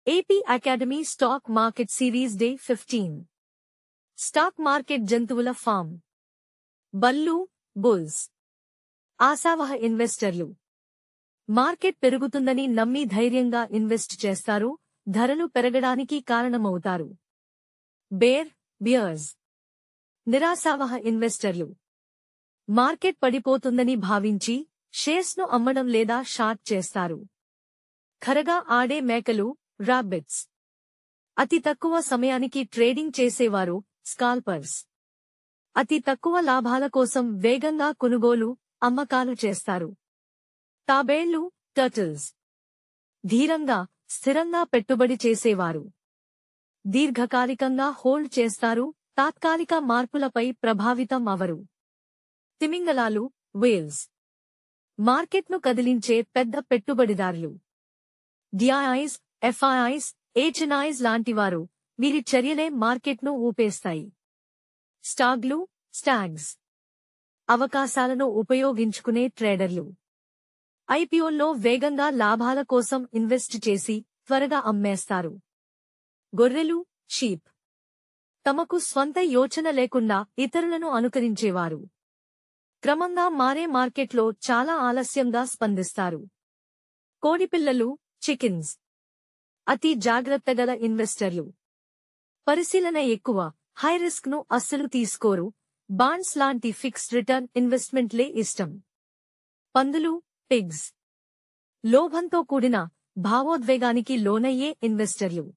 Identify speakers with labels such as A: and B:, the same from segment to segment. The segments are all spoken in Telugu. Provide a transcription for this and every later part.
A: AP Academy Stock Market Series Day 15. Stock Market జంతువుల ఫామ్. బల్లు, బుల్స్. ఆశావహ ఇన్వెస్టర్లు. మార్కెట్ పెరుగుతుందని నమ్మి ధైర్యంగా ఇన్వెస్ట్ చేస్తారు, ధరలు పెరగడానికి కారణమవుతారు. Bear, beers. నిరాశావహ ఇన్వెస్టర్లు. మార్కెట్ పడిపోతుందని భావించి షేర్స్ను అమ్మడం లేదా షార్ట్ చేస్తారు. ఖరగా ఆడే మేకలు, రాబిట్స్. అతి తక్కువ సమయానికి ట్రేడింగ్ చేసేవారు, స్కాల్పర్స్. అతి తక్కువ లాభాల కోసం వేగంగా కొనుగోలు, అమ్మకాలు చేస్తారు. తాబేళ్లు, టర్టిల్స్. ధీరంగా, స్థిరంగా పెట్టుబడి చేసేవారు. దీర్ఘకాలికంగా హోల్డ్ చేస్తారు, తాత్కాలిక మార్పులపై ప్రభావితం అవరు. తిమింగలాలు, వేల్స్. మార్కెట్ను కదిలించే పెద్ద పెట్టుబడిదారులు. డిఐఐస్, ఎఫ్ఐఐస్, హెచ్ఎన్ఐస్ లాంటివారు, వీరి చర్యలే మార్కెట్ను ఊపేస్తాయి. స్టాగ్లు, స్టాగ్స్. అవకాశాలను ఉపయోగించుకునే ట్రేడర్లు. ఐపీఓల్లో వేగంగా లాభాల కోసం ఇన్వెస్ట్ చేసి త్వరగా అమ్మేస్తారు. గొర్రెలు, షీప్. తమకు స్వంత యోచన లేకుండా ఇతరులను అనుకరించేవారు. క్రమంగా మారే మార్కెట్లో చాలా ఆలస్యంగా స్పందిస్తారు. కోడిపిల్లలు, చికెన్స్. అతి జాగ్రత్తగల ఇన్వెస్టర్లు. పరిశీలన ఎక్కువ, హై రిస్క్ ను అస్సలు తీసుకోరు, బాండ్స్ లాంటి ఫిక్స్డ్ రిటర్న్ ఇన్వెస్ట్మెంట్లే ఇష్టం. పందులు, పిగ్స్. లోభంతో కూడిన, భావోద్వేగానికి లోనయ్యే ఇన్వెస్టర్లు.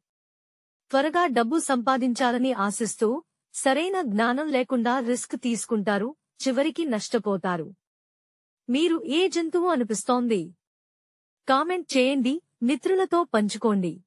A: త్వరగా డబ్బు సంపాదించాలని ఆశిస్తూ, సరైన జ్ఞానం లేకుండా రిస్క్ తీసుకుంటారు, చివరికి నష్టపోతారు. మీరు ఏ జంతువు అనిపిస్తోంది? కామెంట్ చేయండి, మిత్రులతో పంచుకోండి.